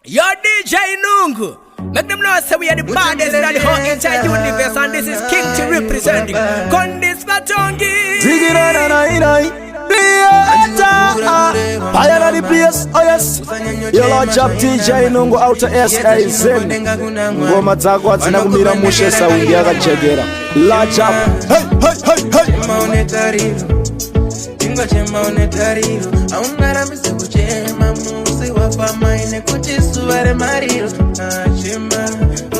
Yo DJ Nungu, make them know say we are the baddest in the whole entire universe, and this is King T representing Kondis Matongi. Dig it on Fire on the place, oh yes. You launch up DJ Nungu outer S.A.Z. Ngoma zako hazina kumira mushe saundi yakachegera. Launch up, hey, hey, hey, hey. Chema chema unetariro aungara misiku chema musi wafama ine kuchisuware mariro chema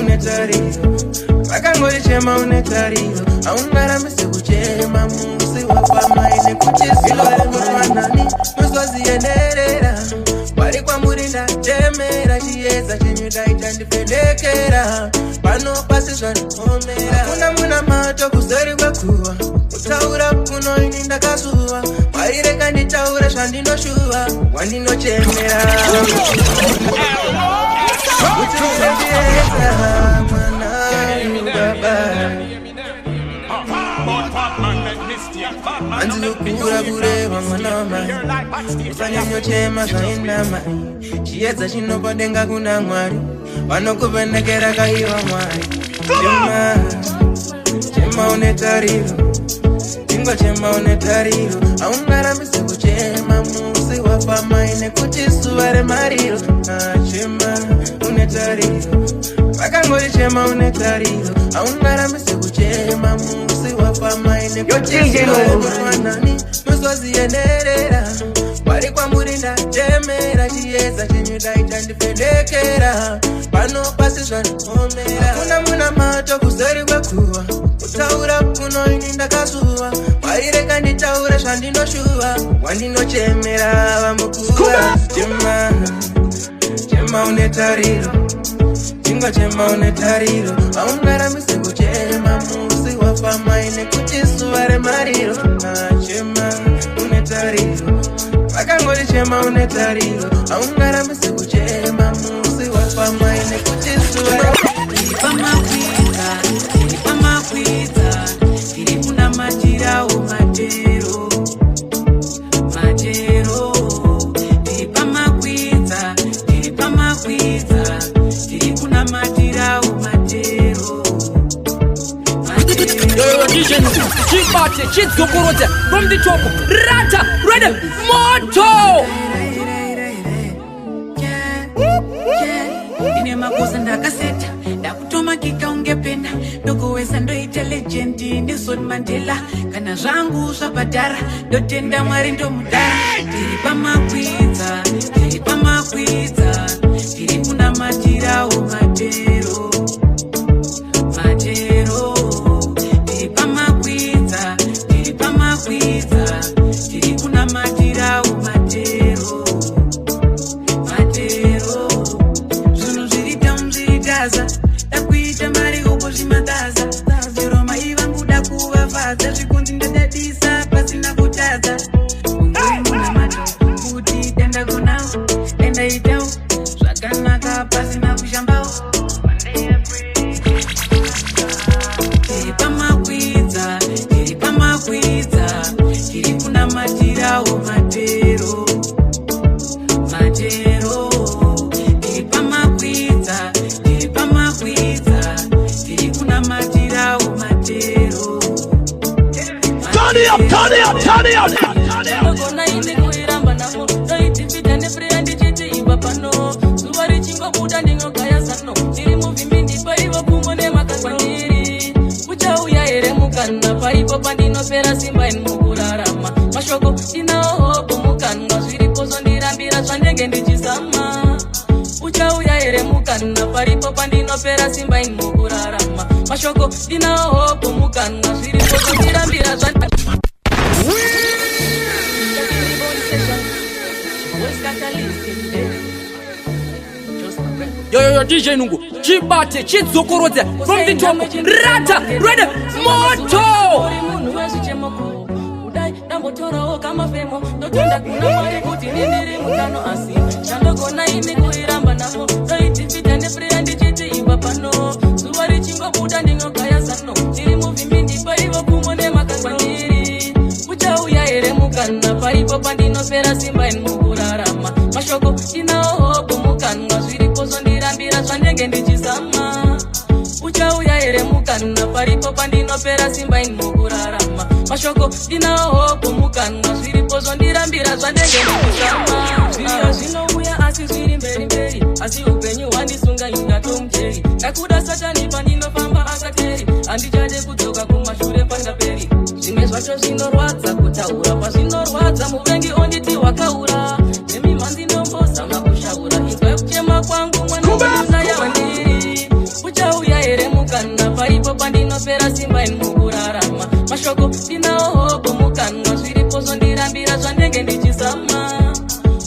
unetariro vakangori chema unetariro aungara misiku chema musi wafama ine kuchisuware mwanani muswaziyenerera wari kwa murinda chemera chiyeza chenyuda itandifedekera pano pasizwa nikomera kuna muna mato kuseri kwekuwa utaura kuno ini ndakasuwa waireka nditaura zvandinoshuva wandinochemera utisendieza mwana baba andinokura kureva mwana wamai usanyanyochema zvaindamai chiedza chinopadenga kuna mwari vanokuvhenekera kaiva mwari chema unetariro chema unetariro aungaramisi kuchema musi wafama ine kuchisuva remariro chema unetariro vakangori chema unetariro aungaramisi kuchema musi wafama ine kuchisuva remwanani muswaziyenerera wari kwa murinda chemera chiyeza chenyuda itandifedekera pano pasizva nikomera kuna muna mato kuseri kwekuwa utaura kuno ini ndakasuwa waireka nditaura zvandinoshuva wandinochemera vamukuva chema unetariro chema unetariro aungaramisi kuchema musi wafama ine kuchisuva remariro chema unetariro vakangori chema unetariro aungaramisi kuchema musi wafama ine kuchisuva tiri kuna majirawo matero tiri pamakwidza tiri kuna majirawo matero Chibate, chidzokorodza from the top, rata, ready, moto! Ine makosa ndakaseta ndakutoma kika ungependa ndogowesa ndoita legendi Nelson Mandela kana zvangu zvabhadhara ndotenda mwari ndomudara tiri pamakwidza tiri kuna matirawo matero tiri pamakwidza tiri kuna matirawo matero ndakuita mari uko zvimadaza chero mai vangu dakuvafadza zvikundi ndadadisa pasina kutadza ungori muna mato kuti dandagonawo dandaitawo zvakanaka pasina kushambawo tiri pamakwidza tiri kuna matirawo matero tiri pamakwidza tiri kuna matirawo matero Turn it up. ndogona ine kuiramba namo ndoitipita nepreya ndichiti imba pano zuva richingobuda ndinogaya zano ndiri muvhimbi ndipo ivo pfumo nemakasandiri uchauya here mukanwa paipo pandinopera simba ini mukurarama mashoko ndinawo hopo mukanwa zviripo zvondirambira zvandenge ndichisama uchauya here mukanwa paripo pandinopera simba ini mukurarama mashoko ndinawo hopo mukanwa zviripo zvondirambira Yo, DJ Nungu, chibate, chidzokorodza from the top, rata, ready, moto! Ndambotorawo kamafemo ndotenda kuna mwari kuti ndiri mutano asi chandogona ine kuiramba namo ndoitipita nepreya ndichiti imba pano zuva richingobuda ndinogaya zano ndiri muvhimbi ndipo ivo pfumo nemakasandiri uchauya here mukanwa paipo pandinopera simba ini mukurarama mashoko ndinawo hopo mukanwa zviripo zvanenge ndichizama. Uchauya here mukanwa paripo pandinopera simba inokurarama. Mashoko ndinawo hope mukanwa zviripo zvondirambira zvanenge ndichizama. Zviriyo zvinouya asi zviri mberi mberi, asi upenyu hwandisunga ingatomukeri. Ndakuda Satani pandinofamba akateri, handichade kudzoka kumashure pangaperi. Zvimwe zvacho zvinorwadza kutaura, pazvinorwadza muvengi onditi wakaura. Nemi mandinombosauna kushaura, inzwai kuchema kwangu mwana yawandiri. Uchauya here mukanwa paripo pandinopera simba inokurarama. Mashoko ndinawo hope mukanwa zviripo zvondirambira zvanenge ndichizama.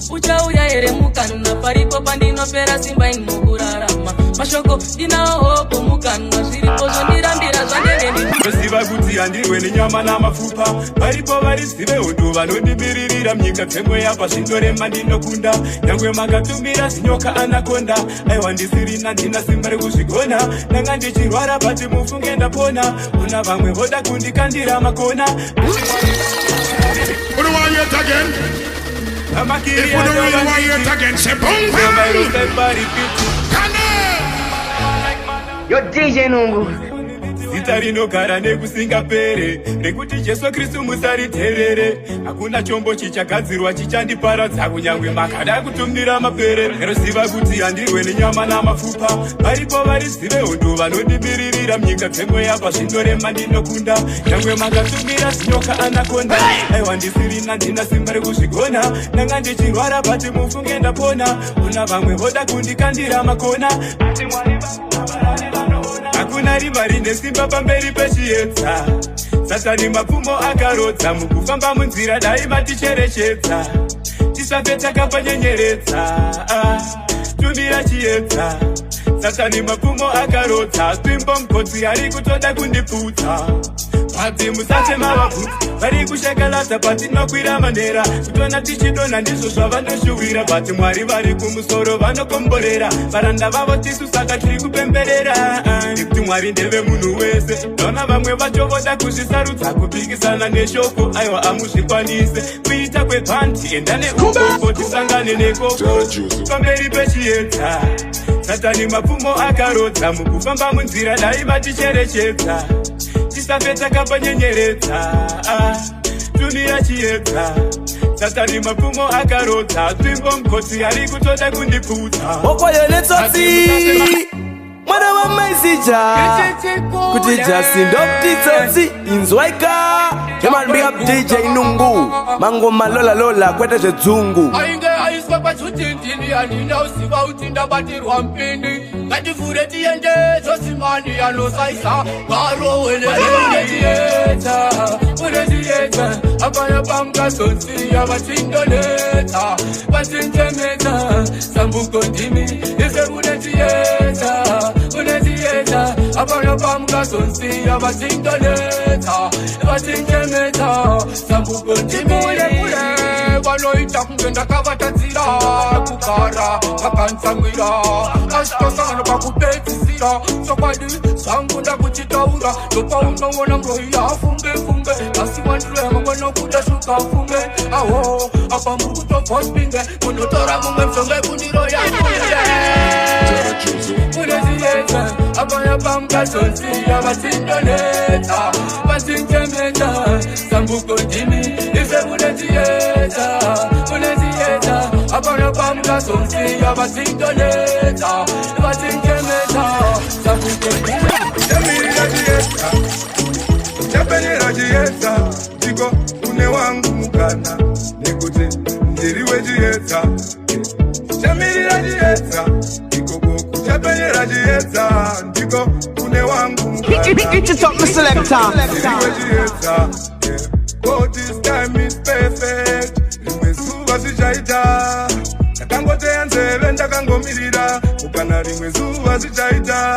Uchauya here mukanwa paripo pandinopera simba inokurarama. Mashoko ndinawo hope mukanwa zviripo zvondirambira zvanenge ndichiziva kuti handirwe nenyama namafupa. Paripo varizive hondo vanondibiririra munyika dzemwe yapa zvindorema ndinokunda. Nyangwe makatumira zinyoka anakonda, aiwa ndisirina ndina simba rekuzvigona. Ndanga ndichirwara pati mufunge ndapona, una vamwe voda kundikandira makona. What do I yet again? If you don't really want yet again, say boom, Yo DJ Nungu zita rinogara nekusingapere, rekuti Jesu Kristu musariterere. Hakuna chombo chichagadzirwa chichandiparadza, kunyangwe makada kutumira mapere. Ruziva kuti handirwe nenyama namafupa. Paripo varizive hondo vanondibiririra munyika dzemwe yapa zvindorema ndinokunda. Nyangwe makatumira zinyoka anakonda, aiwa ndisirina ndina simba rekuzvigona. Ndanga ndichirwara pati mufunge ndapona, una vamwe voda kundikandira makona. Asi Mwari hakuna riva rine simba pamberi pechiedza. Satani mapfumo akarodza, mukufamba munzira dai maticherechedza. Tisafe takapanyenyeredza, tumira chiedza. Satani mapfumo akarodza, twimbo mukotsi ari kutoda kundiputsa. Pati musatema vakuti vari kushekaladza patinokwira manera, kutona tichidonha ndizvo zvavanoshuwira. Pati Mwari vari kumusoro vanokomborera, varanda vavo tisu saka tiri kupemberera. Nekuti Mwari ndeve munhu wese, ndona vamwe vacho voda kuzvisarudza kupikisana neshoko, aiwa amuzvikwanise. Kuita kwebhanti enda neukoko, tisangane nekoko pamberi pechiedza. Satani mapfumo akarodza, mukufamba munzira dai maticherechedza. Tisafe takapanyenyeredza, tumira chiedza. Satani mapfumo akarodza, twimbo mukotsi ari kutoda kundiputsa. Okoyele tsotsi mwana wa maizija kuti jasi ndopti tsotsi inzwaika. Yaman big up DJ Nungu, mango malola lola kwete zedzungu. Ainge aiswa pachutindini yanina usiva utinda batirwa mpindi. Ngatifure tiende zosimani yanosaisa garo weneziyeta. Uneziyeta apaya pamka sonsi ya batindoleta. Batintemeta sambuko ndimi ise uneziyeta. Uneziyeta apaya pamka sonsi ya batindoleta. Batintemeta sambuko ndimi vanoita kungenda kavatadzira kugara vakantsamwira asitosangana pakupedzisira. Chokwadi zvangu ndakuchitaura ndopaunoona mroyi afunge asi wandirema kwanokuda shuka funge. Aho apa muri kutobva spinge kunotora mumwe mzonge kundiroya uneziyeta apaya pamukazonziya vasindoleta vasintemeta sambuko ndimi ife uneziyeta apaya pamukazonziya vasindoleta vasintemeta sambuko ndimi chapenyera chiedza ndiko une wangu mukana, nekuti ndiriwe chiedza. Chamirira chiedza ndiko chapenyera chiedza ndiko une wangu mukana, ndiriwe chiedza. But this time is perfect, rimwe zuva zichaita. Ndakangoteya nzeve ndakangomirira, ukana rimwe zuva zichaita.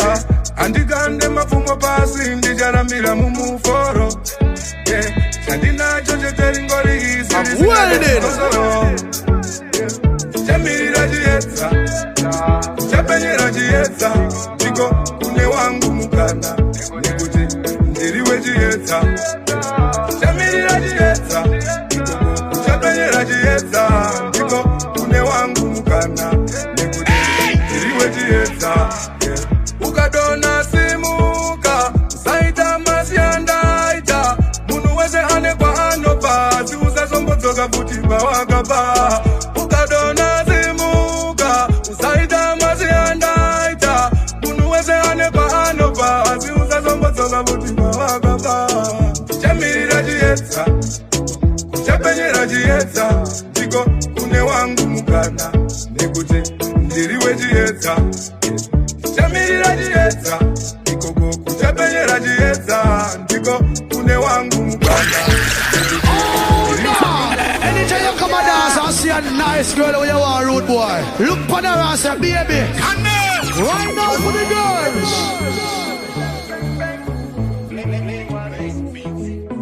Handikande mapfumo pasi ndicharambira mumuforo. Chandinacho cheteringori isi chamirira chiedza, chapenyera chiedza ndiko kune wangu mukana, nekuti ndiriwe chiedza. Chamirira chiedza, chapenyera chiedza ndiko kune wangu mukana, nekuti ndiriwe chiedza. uzombozoka futi pawakapa ukadona zimuka usaita masiandaita munu wese anepa anopa asi uzazombozoka futi pawakapa kuchamirira chietsa kuchapenyera chietsa ndiko kune wangu mukana nekuti ndiriwe chietsa kuchamirira chietsa ikoko kuchapenyera chietsa ndiko kune wangu mukana. Anytime you come and dance and see a nice girl with you want rude boy, look for the and say, baby, right now for the girls.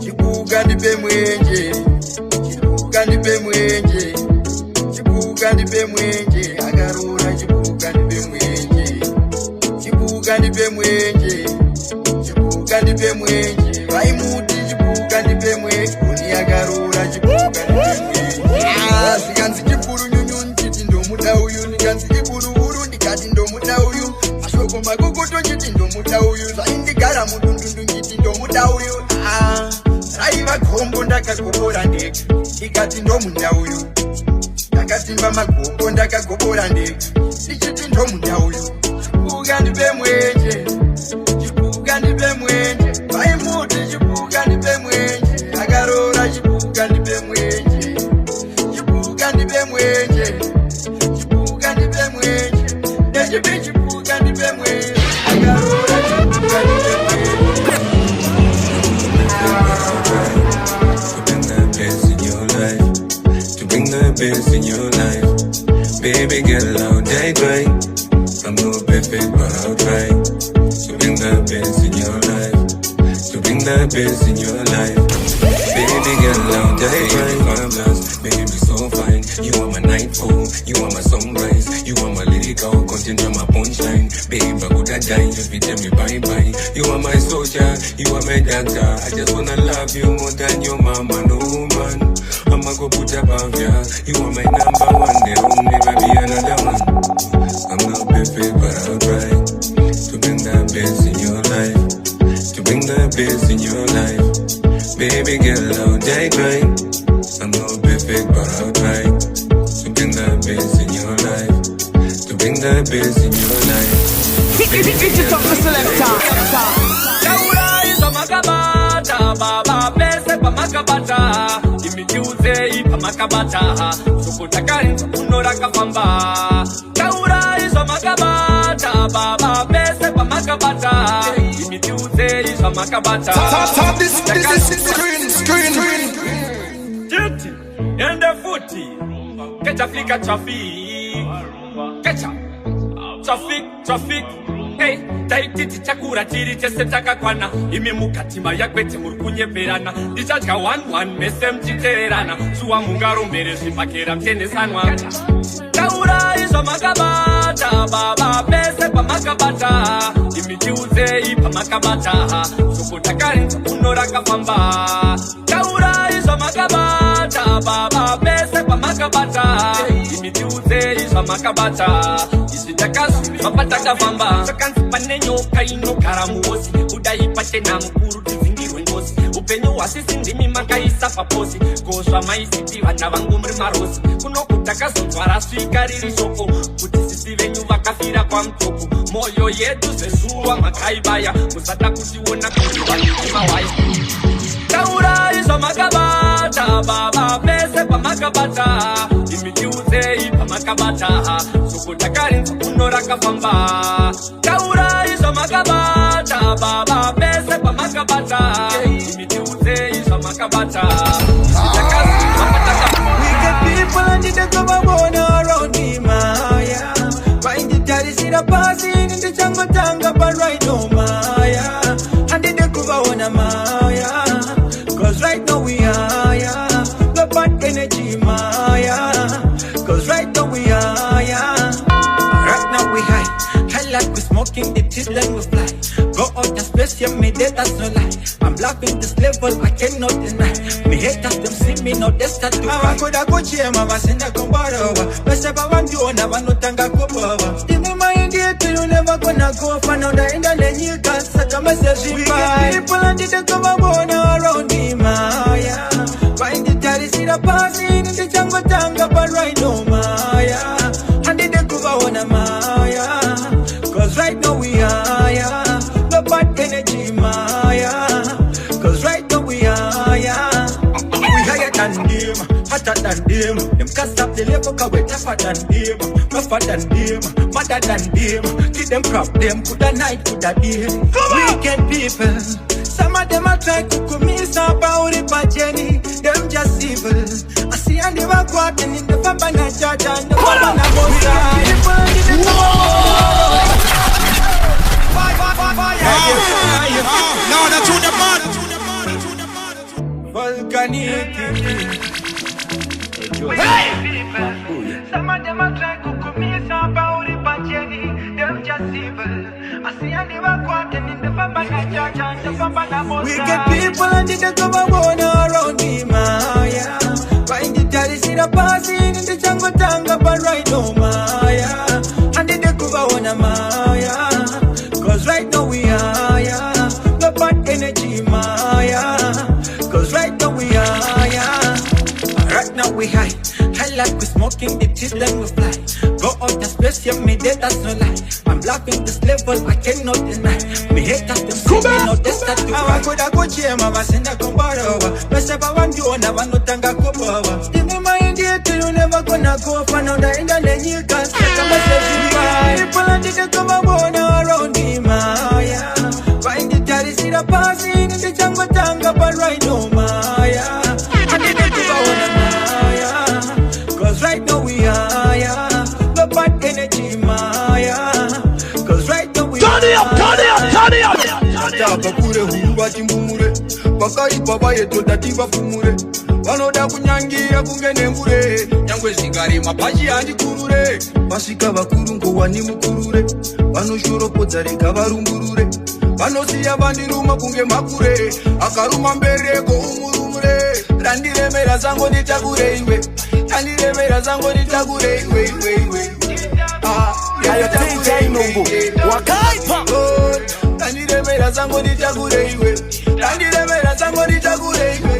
Chibuga nipe mwenje, chibuga nipe mwenje, chibuga nipe mwenje, agarura chibuga nipe mwenje, chibuga nipe mwenje, chibuga nipe mwenje, vaimuti chibuga nipe mwenje, uni agarura chibuga nipe mwenje. Sikanzi chiburu nyunyu nchiti ndo muda uyu, nikanzi chiburu uru ndikati ndo muda uyu, ashoko magogoto nchiti ndo muda uyu, zaindigara mudundundu nchiti ndo muda uyu. Raiva gombo ndakagobora ndega, ikati ndo muda uyu, ndakatimba magombo ndakagobora ndega, ichiti ndo muda uyu. Chibuga nipe mwenje, chibuga nipe mwenje, vaimuti chibuga nipe mwenje, agarora chibuga nipe mwenje, chibuga nipe mwenje, chibuga nipe mwenje, nechipi chibuga nipe mwenje, agarora chibuga nipe mwenje. Best in your life, baby girl, I'll die trying. I'm not perfect, but I'll try to bring the best in your life, to bring the best in your life. Baby girl, I'll die trying. I'm lost, baby, so fine. You are my nightfall, you are my sunrise, you are my lyrical content, you're my punchline. Babe, I would have died just be tell me bye bye. You are my soldier, you are my doctor. I just wanna love you more than your mama, no man. I'ma go put up on ya. You are my number one, there will never be another one. I'm not perfect, but I'll try to bring the best in your life, to bring the best in your life. Baby girl, I'll die crying. I'm not perfect, but I'll try to bring the best in your life, to bring the best in your life. Digital selector. Laura is a makabata, baba pese pa makabata. Imijuze pa makabata. Sukutakari unora kafamba. Laura is a makabata, baba pese pa makabata. Imijuze is a makabata. Top this screen. Duty and the footy. Catch a flick of traffic. Catch up. Traffic. Hey, taititi chakura chiri chese chakakwana. Imi mukatima yakwete murukunyeperana. Ndichadya 1-1 mese mchiterana. Suwa mungaro mbere zvipakera mtenesanwa. Taura izva makabata, baba pese pamakabata. Imi chiudzei pamakabata. Sokotakari unora kafamba. Taura izva makabata, baba pese pamakabata. Imi chiudzei izva makabata. Mapatakavamba sakanzi pane nyoka inogara muhosi kudai pachena mukuru tizingirwe ngozi upenyu hwasisi ndimi makaisa paposi kozva maisiti vana vangu muri marosi kunokutakazonzwa rasvika riri shoko kuti sisi venyu vakafira kwamutoko moyo yedu zezuva makaibaya musada kutiona kuti vaniti mawaya. Taura izva makabata, baba pese pamakabata. Imi chiudzei pamakabata. Sokotakari unora kafamba. Taura izva makabata, baba pese pamakabata. Imi chiudzei izva makabata. Wicked people and the government around me, Maya. Find the daddy see the passing in the jungle tanga, but right now, Maya. And the government Maya. Cause right now we are, yeah. The bad energy, Maya. Cause right now we are, yeah. Right now we high. High like we smoking the till then we fly. Go out the space, yeah, me dead, that's no lie. I'm loving this level, I cannot deny. Me haters, them see me, now they start to cry. I could have go cheer, mama, send a kumbara. Best of all, you never know tanga kumbara. Still in my idea, till you never gonna go for now. The internet, you can't such a message. We get people and the government around me, Maya. Find the daddy, see the passing. Maya. Cause right now we are, yeah. No bad energy, Maya. Cause right now we are, yeah. We higher than them, hotter than them. Them can't stop the level cause we tougher than them. Rougher than them, madder than them. Keep them crap, them could a night, could a day. Wicked people. Some of them are trying to commit some about it, but Jenny, them just evil. I see and they were walking in the Fabana church and the Fabana Bosa. No, that's who the man. Volcanic. Hey! Some of them are trying to commit some about it, but Jenny, them just evil. I see and they were walking in the Fabana church and the Fabana Bosa. We get people and they come and around me, Maya. Find the daddy, see the passing in the jungle tanga, but right now, Maya. And they come and Maya. Cause right now we are, yeah. No bad energy, Maya. Cause right now we are, yeah. Right now we high. High like we smoking, the teeth then we fly. Go out the space, yeah, me dead, that's no lie. I'm laughing this level, I cannot deny. Me haters, them see me, no, they start to cry. I could have go cheer, mama, send a comparawa. Best if I want you, never no tanga kopawa. Give me my idea, you never gonna go for another in the lane, you can't stay, come and say goodbye. People and they come around me, Maya. Find the daddy, see the passing in the jungle tanga, but right now, Maya. And they come around Maya. Cause right now we are, yeah. No bad energy, Maya. Cause right now we are. Turn it up, turn it up, turn it up. Ataka kure huruba timbumure. Bakari baba yeto dativa fumure. Wanoda kunyangira kungene mbure. Nyangwe sigari mapaji andi kurure. Basika bakurungo wani mukurure. Wano shuro pozare kabarumburure. Wano siya bandiruma kunge makure. Akaruma mbere ko umurumure. Randire mera zango nitagure iwe. Randire mera zango nitagure iwe. Ayo DJ Nungu Wakaipa Randire mera zango nitagure iwe. Randire mera zango nitagure iwe.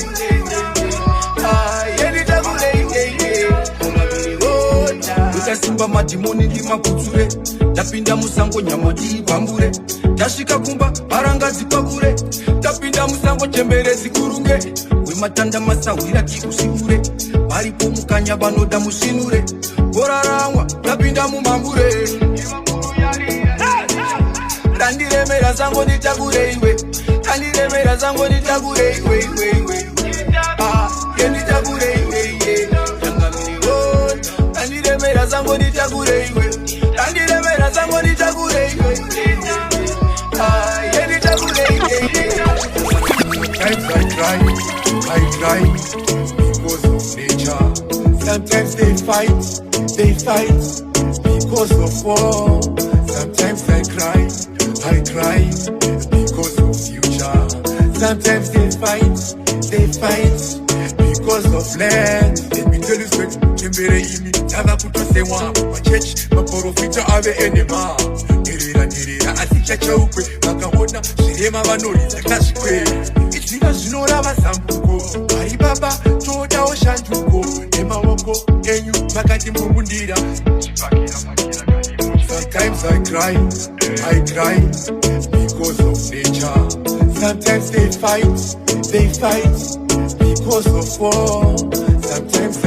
Simba matimoni ndi makutsure. Tapinda musango nyama bambure. Tashika kumba paranga zipabure. Tapinda musango chembere zikurunge. Wematanda masawira kikusibure. Paripo mukanya banoda musinure. Gorarangwa tapinda mumambure. Randire mera zango nitagure iwe. Randire mera zango nitagure iwe. Nitagure iwe. Randire mera zango nitagure iwe. Randire mera zango nitagure iwe. Nitagure iwe. Sometimes I cry because of nature. Sometimes they fight because of war. Sometimes I cry because of future. Sometimes they fight because of land. Let me tell you straight, Kimbere imi, Tava Kutose wa, my church, my profita ave enema. Nirira, asichacha ukwe, Makahona, Shirema Vanori, Zakashkwe. It's because you know Rava Sampuko, Maribaba, Toda Oshantuko, Ema Woko, Enyu, Makati Mumundira. Sometimes I cry because of nature. Sometimes they fight because of war. Sometimes I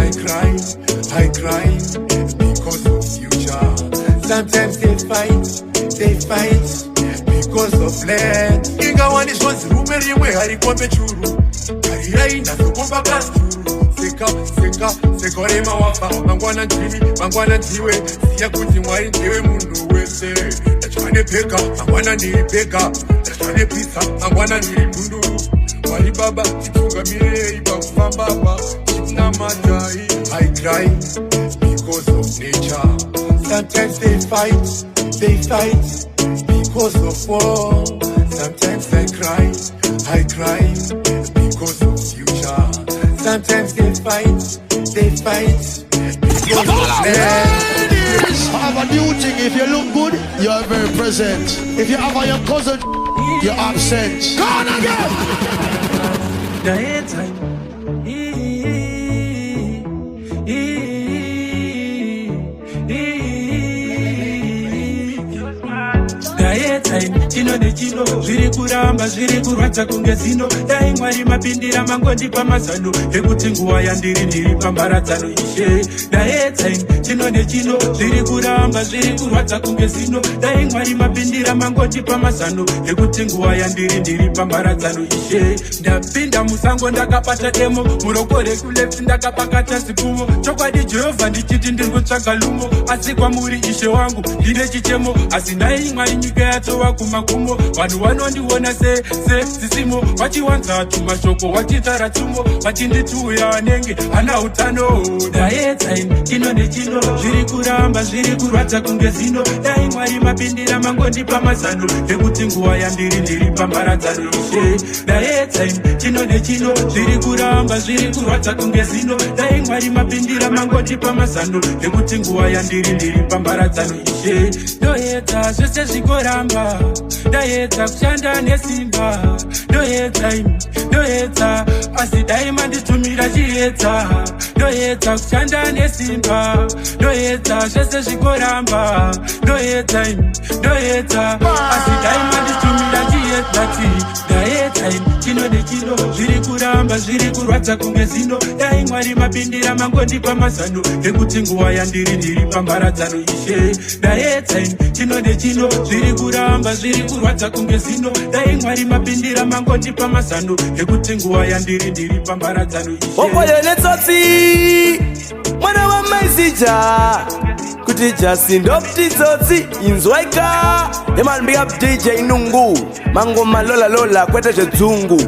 cry because of future. Sometimes they fight because of land. Inga wani swanzi rumeri we hari kombe churu. Hari na sokomba kasturu. Seka rema wafa. Mangwana ntiwe. Siya kuti mwari ntiwe mundu wese. Nachwane peka, mangwana niri peka. Nachwane pisa, mangwana niri mundu. Wali baba, titunga mirei, bakufambaba. Chipna matai. I cry because of nature. Sometimes they fight because of war. Sometimes I cry because of future. Sometimes they fight because of land. I have a new thing. If you look good, you are very present. If you have your cousin, you're absent. Go on again. time chino nechino zviri kuramba zviri kurwadza kunge zino dai Mwari mapindira mangondipa mazano ekuti nguva yandiri pamharadzano ishe dai time chino nechino zviri kuramba zviri kurwadza kunge zino dai Mwari mapindira mangondipa mazano ekuti nguva yandiri pamharadzano ishe ndapinda musango ndakapata demo murokore kulefti ndakapakata zipfumo chokwadi Jehovha ndichiti ndiri kutsvaga lumo asi kwamuri ishe wangu ndine chichemo asi nai Mwari nyika yatova kumakumo vanhu vanondiona sisimo vachiwanza tumashoko wachitara tsumo vachindituya anenge hana utano dai time chino nechino zviri kuramba zviri kurwadza kunge zino dai Mwari mapindira mangondipa mazano ekuti nguva yandiri pamharadzano ishe dai time chino nechino zviri kuramba zviri kurwadza kunge zino dai Mwari mapindira mangondipa mazano ekuti nguva yandiri pamharadzano ishe ndoedza zvese zvikoramba ndaedza kushanda nesimba ndoedza asi dai manditumira chiedza ndoedza kushanda nesimba ndoedza zvese zvikoramba ndoedza asi dai manditumira chiedza ndaedza chino nechino zviri kuramba zviri kurwadza kunge zino dai Mwari mapindira mangondipa mazano ekuti nguva yandiri pamharadzano ishe ndaedza chino nechino zviri kuramba zviri kurwadza kunge zino dai Mwari mapindira mangondipa mazano ekuti nguva yandiri pamharadzano ishe okoye netsotsi mwana wamaizija kuti jasi ndoptitsotsi inzwaika eman big up DJ Nungu mango malola kwete chedzungu